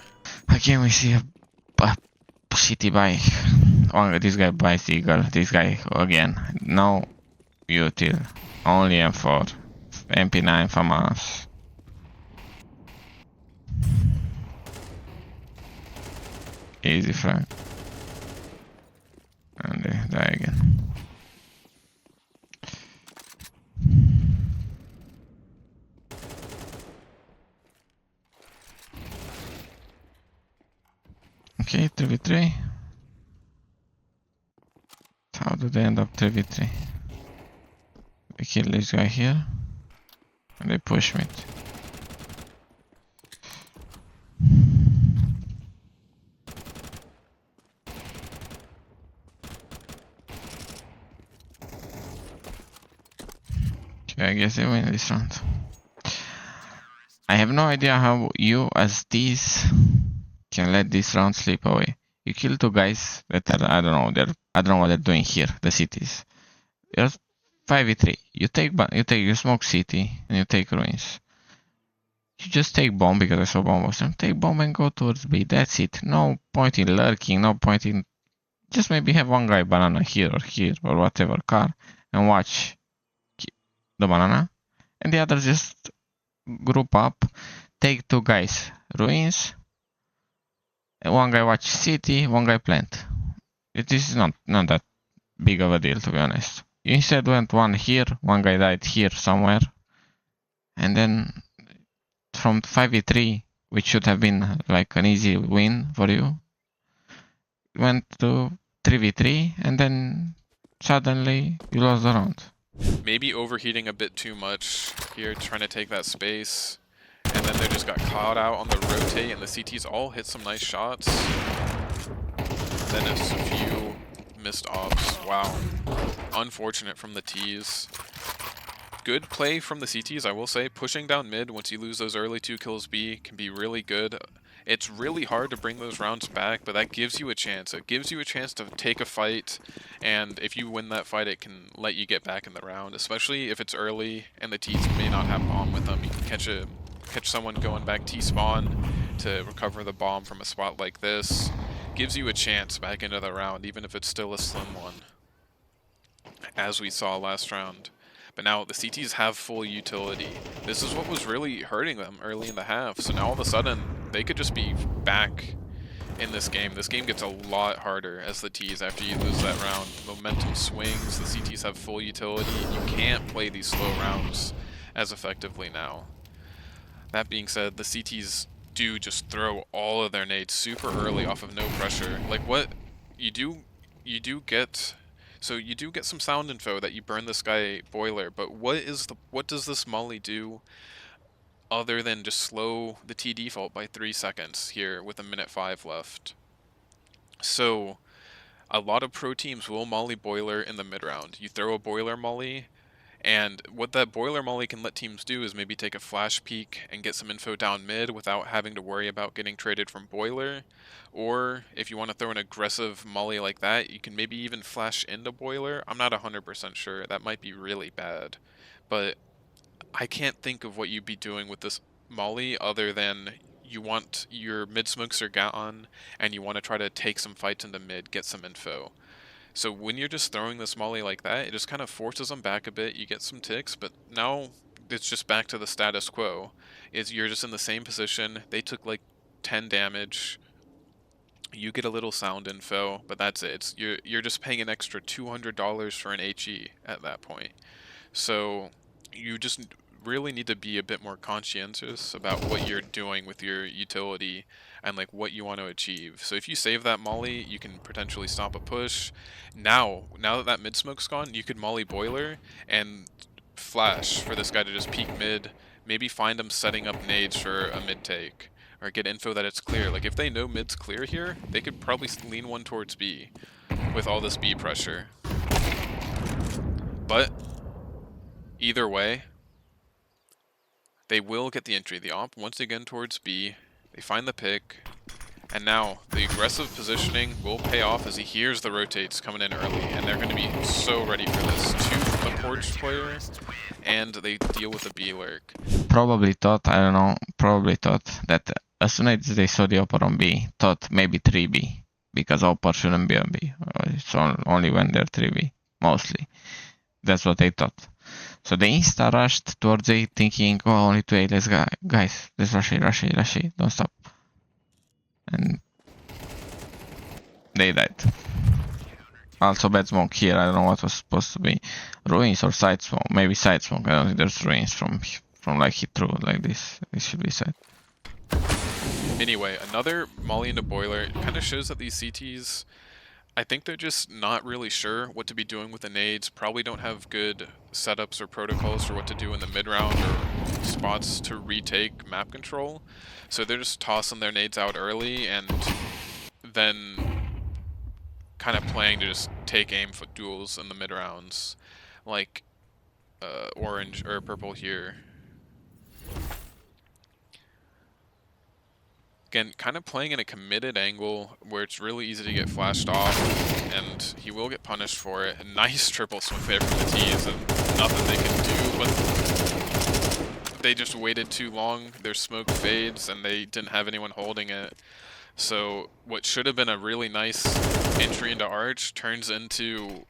Again, we see a city buy. This guy buys Eagle. This guy again. No util. Only M4. MP9 from us. Easy frag. And they die again. Okay, 3v3. How do they end up 3v3? We kill this guy here. And they push mid. Okay, I guess they win this round. I have no idea how you, as these, can let this round slip away. You kill 2 guys that are, I don't know what they're doing here, the cities. You're 5v3. You smoke city and you take ruins. You just take bomb because I saw bomb was there. Take bomb and go towards B. That's it. No point in lurking, no point in just maybe have one guy banana here or whatever car and watch the banana, and the others just group up, take 2 guys ruins, and one guy watch city, one guy plant. It is not that big of a deal, to be honest. You instead went one here, one guy died here somewhere, and then from 5v3, which should have been like an easy win for you, went to 3v3, and then suddenly you lost the round. Maybe overheating a bit too much here, trying to take that space. and then they just got caught out on the rotate, and the CTs all hit some nice shots. Then it's a few missed ops. Wow. Unfortunate from the Ts. Good play from the CTs, I will say. Pushing down mid once you lose those early 2 kills B can be really good. It's really hard to bring those rounds back, but that gives you a chance. It gives you a chance to take a fight, and if you win that fight, it can let you get back in the round, especially if it's early and the Ts may not have bomb with them. You can catch someone going back T-spawn to recover the bomb from a spot like this. Gives you a chance back into the round, even if it's still a slim one, as we saw last round. But now the CTs have full utility. This is what was really hurting them early in the half, so now all of a sudden, they could just be back in this game. This game gets a lot harder as the Ts after you lose that round. Momentum swings, the CTs have full utility, you can't play these slow rounds as effectively now. That being said, the CTs do just throw all of their nades super early off of no pressure. Like what you do get, so you do get some sound info that you burn this guy boiler, but what does this molly do other than just slow the T default by 3 seconds here with 1:05 left? So a lot of pro teams will molly boiler in the mid round. You throw a boiler molly, and what that boiler molly can let teams do is maybe take a flash peek and get some info down mid without having to worry about getting traded from boiler. Or if you want to throw an aggressive molly like that, you can maybe even flash into boiler. I'm not 100% sure. That might be really bad. But I can't think of what you'd be doing with this molly other than you want your mid smokes are gone and you want to try to take some fights into mid, get some info. So when you're just throwing this molly like that, it just kind of forces them back a bit. You get some ticks, but now it's just back to the status quo. You're just in the same position. They took like 10 damage. You get a little sound info, but that's it. You're just paying an extra $200 for an HE at that point. So you just really need to be a bit more conscientious about what you're doing with your utility and like what you want to achieve. So if you save that molly, you can potentially stop a push. Now that mid smoke's gone, you could molly boiler and flash for this guy to just peek mid, maybe find him setting up nades for a mid take, or get info that it's clear. Like if they know mid's clear here, they could probably lean one towards B with all this B pressure. But either way, they will get the entry. The op once again towards B. They find the pick. And now the aggressive positioning will pay off as he hears the rotates coming in early. And they're going to be so ready for this. 2 from the porch player. And they deal with the B lurk. Probably thought, I don't know, that as soon as they saw the Opper on B, thought maybe 3B. Because Opper shouldn't be on B. It's only when they're 3B. Mostly. That's what they thought. So they insta rushed towards A thinking, oh, only 2A, let's go. Guys, let's rush A, don't stop. And they died. Also bad smoke here, I don't know what was supposed to be. Ruins or side smoke, maybe side smoke, I don't think there's ruins from like he threw like this. This should be side. Anyway, another molly into boiler. It kind of shows that these CTs, I think they're just not really sure what to be doing with the nades, probably don't have good setups or protocols for what to do in the mid-round or spots to retake map control. So they're just tossing their nades out early and then kind of playing to just take aim for duels in the mid-rounds, like orange or purple here. Again, kind of playing in a committed angle where it's really easy to get flashed off, and he will get punished for it. A nice triple smoke there from the T's, and nothing they can do, but they just waited too long. Their smoke fades, and they didn't have anyone holding it. So what should have been a really nice entry into Arch turns into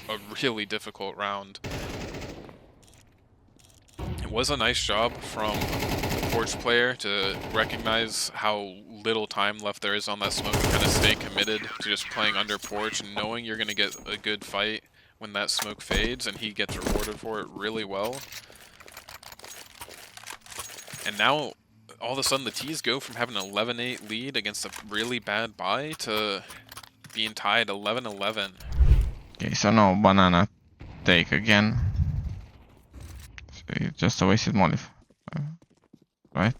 a really difficult round. It was a nice job from the porch player to recognize how little time left there is on that smoke and kind of stay committed to just playing under porch and knowing you're going to get a good fight when that smoke fades, and he gets rewarded for it really well. And now, all of a sudden, the T's go from having an 11-8 lead against a really bad buy to being tied 11-11. Okay, so no banana take again. So just a wasted molly. right?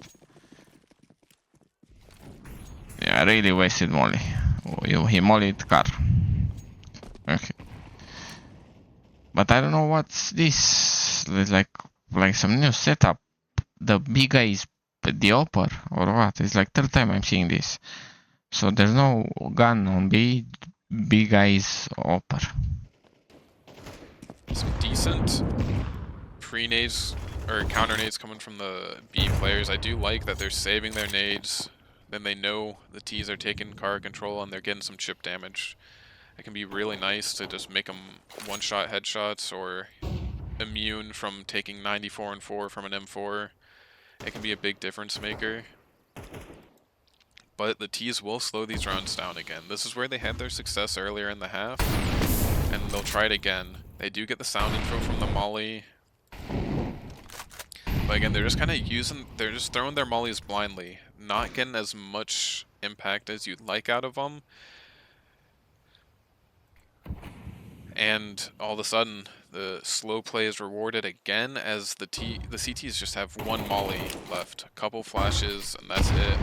Yeah, I really wasted molly. Oh, he mollied car. Okay. But I don't know what's this. It's like some new setup. The B guy is the upper or what? It's like third time I'm seeing this. So there's no gun on B. B guy is upper. Some decent pre-nades or counter nades coming from the B players. I do like that they're saving their nades. Then they know the T's are taking car control and they're getting some chip damage. It can be really nice to just make them one-shot headshots or immune from taking 94 and 4 from an M4. It can be a big difference maker. But the T's will slow these rounds down again. This is where they had their success earlier in the half, and they'll try it again. They do get the sound info from the molly. But again, they're just kind of they're just throwing their mollies blindly, not getting as much impact as you'd like out of them. And all of a sudden, the slow play is rewarded again as the CTs just have one molly left. A couple flashes, and that's it.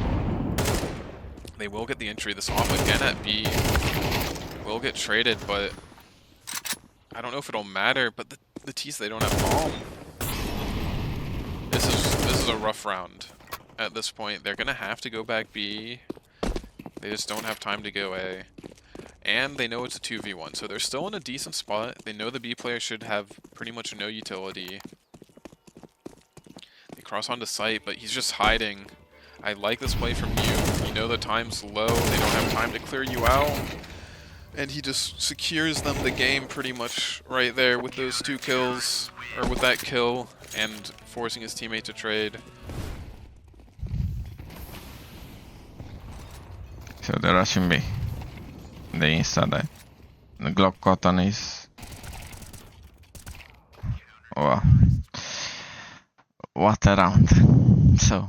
They will get the entry this off again at B. Will get traded, but I don't know if it'll matter, but the T's, they don't have bomb. This is a rough round. At this point, they're gonna have to go back B. They just don't have time to go A. And they know it's a 2v1, so they're still in a decent spot. They know the B player should have pretty much no utility. They cross onto site, but he's just hiding. I like this play from you. You know the time's low, they don't have time to clear you out. And he just secures them the game pretty much right there with those 2 kills, or with that kill, and forcing his teammate to trade. So they're rushing B. The insta died. The Glock cotton is... Wow. What a round. So...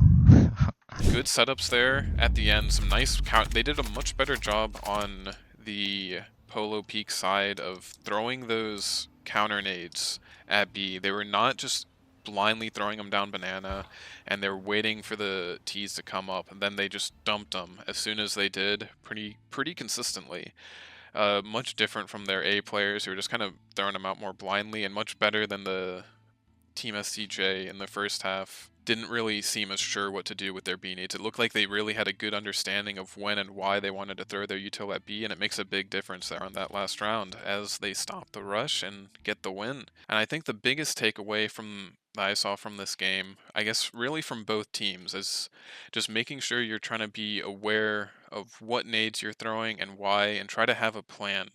Good setups there at the end. Some nice count. They did a much better job on the Polo Peak side of throwing those counter nades at B. They were not just blindly throwing them down banana, and they were waiting for the T's to come up, and then they just dumped them as soon as they did, pretty consistently. Much different from their A players who were just kind of throwing them out more blindly, and much better than the Team STJ in the first half. Didn't really seem as sure what to do with their B nades. It looked like they really had a good understanding of when and why they wanted to throw their util at B, and it makes a big difference there on that last round as they stop the rush and get the win. And I think the biggest takeaway that I saw from this game, I guess really from both teams, is just making sure you're trying to be aware of what nades you're throwing and why, and try to have a plan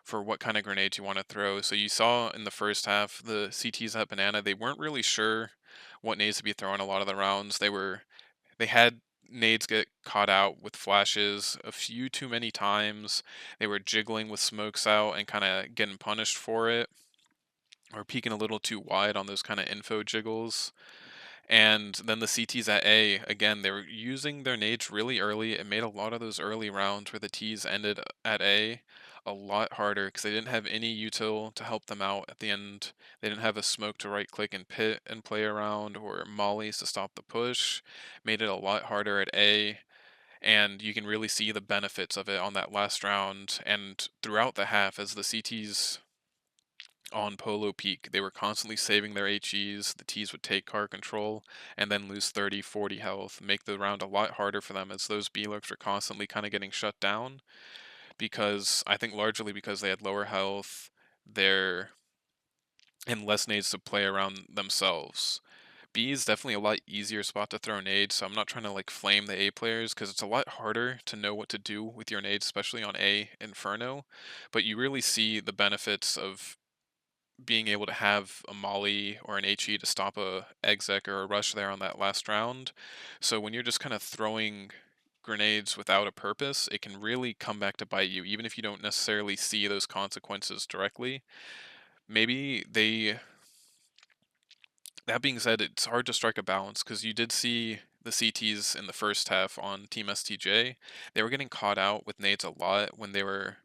for what kind of grenades you want to throw. So you saw in the first half, the CTs at Banana, they weren't really sure what nades to be throwing a lot of the rounds. They had nades get caught out with flashes a few too many times. They were jiggling with smokes out and kind of getting punished for it, or peeking a little too wide on those kind of info jiggles. And then the CTs at A, again, they were using their nades really early. It made a lot of those early rounds where the T's ended at A a lot harder because they didn't have any util to help them out at the end. They didn't have a smoke to right click and pit and play around, or mollies to stop the push. Made it a lot harder at A. And you can really see the benefits of it on that last round and throughout the half as the CTs on Polo Peak. They were constantly saving their HEs, the Ts would take car control, and then lose 30, 40 health, make the round a lot harder for them as those B-lurks were constantly kind of getting shut down, because I think largely because they had lower health, and less nades to play around themselves. B is definitely a lot easier spot to throw nades, so I'm not trying to like flame the A players because it's a lot harder to know what to do with your nades, especially on A Inferno, but you really see the benefits of being able to have a molly or an HE to stop a exec or a rush there on that last round. So when you're just kind of throwing grenades without a purpose, it can really come back to bite you, even if you don't necessarily see those consequences directly. Maybe that being said, it's hard to strike a balance because you did see the CTs in the first half on Team STJ. They were getting caught out with nades a lot when they were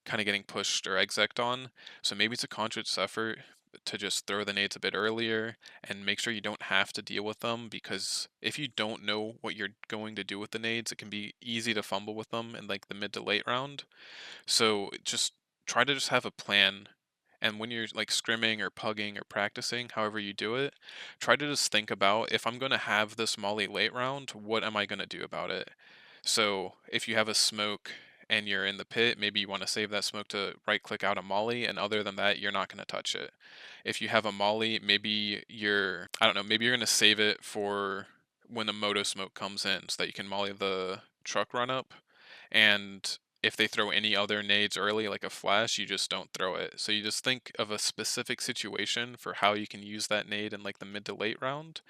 kind of getting pushed or exec on. So maybe it's a conscious effort to just throw the nades a bit earlier and make sure you don't have to deal with them, because if you don't know what you're going to do with the nades, it can be easy to fumble with them in like the mid to late round. So just try to just have a plan. And when you're like scrimming or pugging or practicing, however you do it, try to just think about, if I'm going to have this molly late round, what am I going to do about it? So if you have a smoke and you're in the pit, maybe you want to save that smoke to right click out a molly, and other than that, you're not going to touch it. If you have a molly, maybe I don't know, maybe you're going to save it for when the moto smoke comes in so that you can molly the truck run up. And if they throw any other nades early, like a flash, you just don't throw it. So you just think of a specific situation for how you can use that nade in like the mid to late round,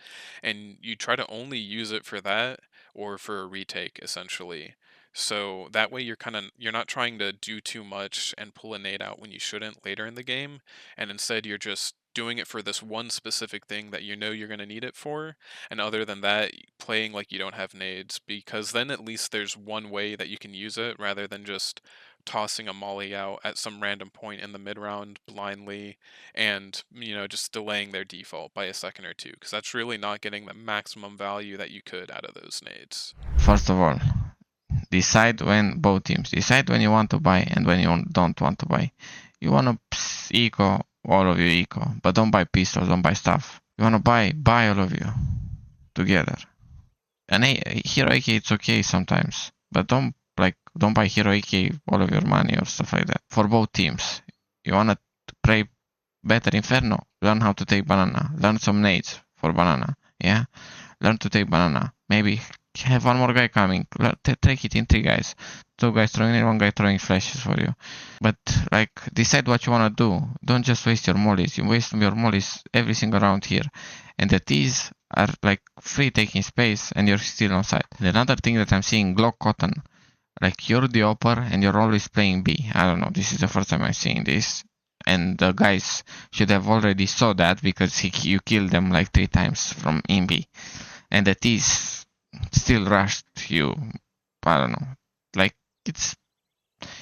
and you try to only use it for that or for a retake, essentially. So that way you're not trying to do too much and pull a nade out when you shouldn't later in the game, and instead you're just doing it for this one specific thing that you know you're going to need it for, and other than that, playing like you don't have nades, because then at least there's one way that you can use it rather than just tossing a molly out at some random point in the mid round blindly and, just delaying their default by a second or two, because that's really not getting the maximum value that you could out of those nades. First of all, decide when both teams decide when you want to buy and when you don't want to buy. You want to eco, all of you eco, but don't buy pistols, don't buy stuff. You want to buy all of you together. And hero AK, it's okay sometimes, but don't buy hero AK all of your money or stuff like that. For both teams, you want to play better Inferno, learn how to take banana, learn some nades for banana, yeah? Learn to take banana. Maybe have one more guy coming, take it in 3 guys. 2 guys throwing it, 1 guy throwing flashes for you. But decide what you want to do. Don't just waste your mollies. You waste your mollies every single round here. And the T's are free taking space and you're still on side. And another thing that I'm seeing, Glock Cotton. You're the upper and you're always playing B. I don't know, this is the first time I'm seeing this. And the guys should have already saw that, because you killed them 3 times from in B. And the T's still rushed you. I don't know. It's,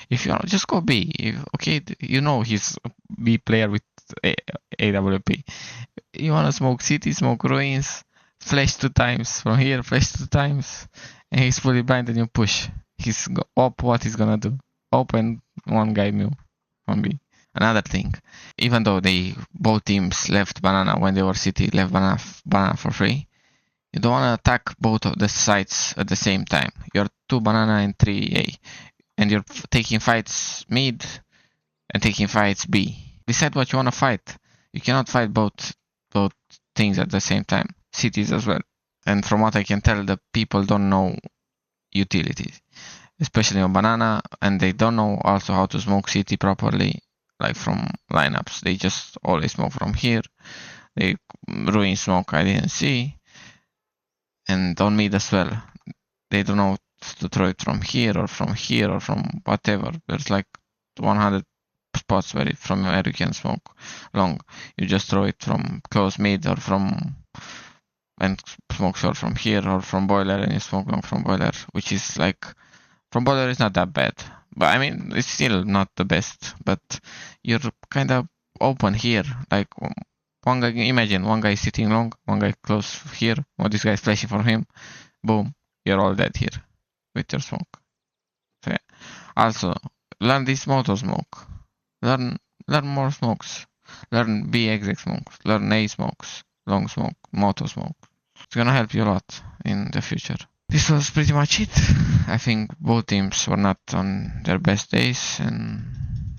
if you just go B. Okay, he's a B player with AWP. You wanna smoke city, smoke ruins, flash 2 times from here, flash 2 times, and he's fully blind and you push. He's up, what he's gonna do? Open 1 guy move on B. Another thing, even though both teams left banana when they were city, left banana for free, you don't want to attack both of the sides at the same time. You're 2 banana and 3 A, and you're taking fights mid and taking fights B. Decide what you want to fight. You cannot fight both things at the same time. Cities as well. And from what I can tell, the people don't know utilities, especially on banana, and they don't know also how to smoke city properly, from lineups. They just always smoke from here. They ruin smoke I didn't see. And on mid as well. They don't know to throw it from here or from whatever. There's 100 spots where you can smoke long. You just throw it from close mid or and smoke short from here or from boiler, and you smoke long from boiler, which is from boiler is not that bad. But I mean, it's still not the best, but you're kind of open here. One guy, imagine one guy sitting long, one guy close here, or this guy is flashing for him. Boom, you're all dead here with your smoke. So yeah. Also, learn this moto smoke. Learn more smokes. Learn B exec smokes. Learn A smokes. Long smoke, moto smoke. It's gonna help you a lot in the future. This was pretty much it. I think both teams were not on their best days and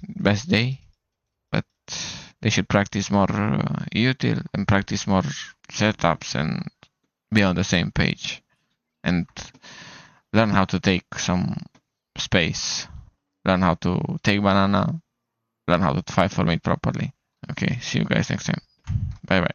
best day, but they should practice more util and practice more setups and be on the same page and learn how to take some space, learn how to take banana, learn how to fight for mid properly. Okay, see you guys next time. Bye bye.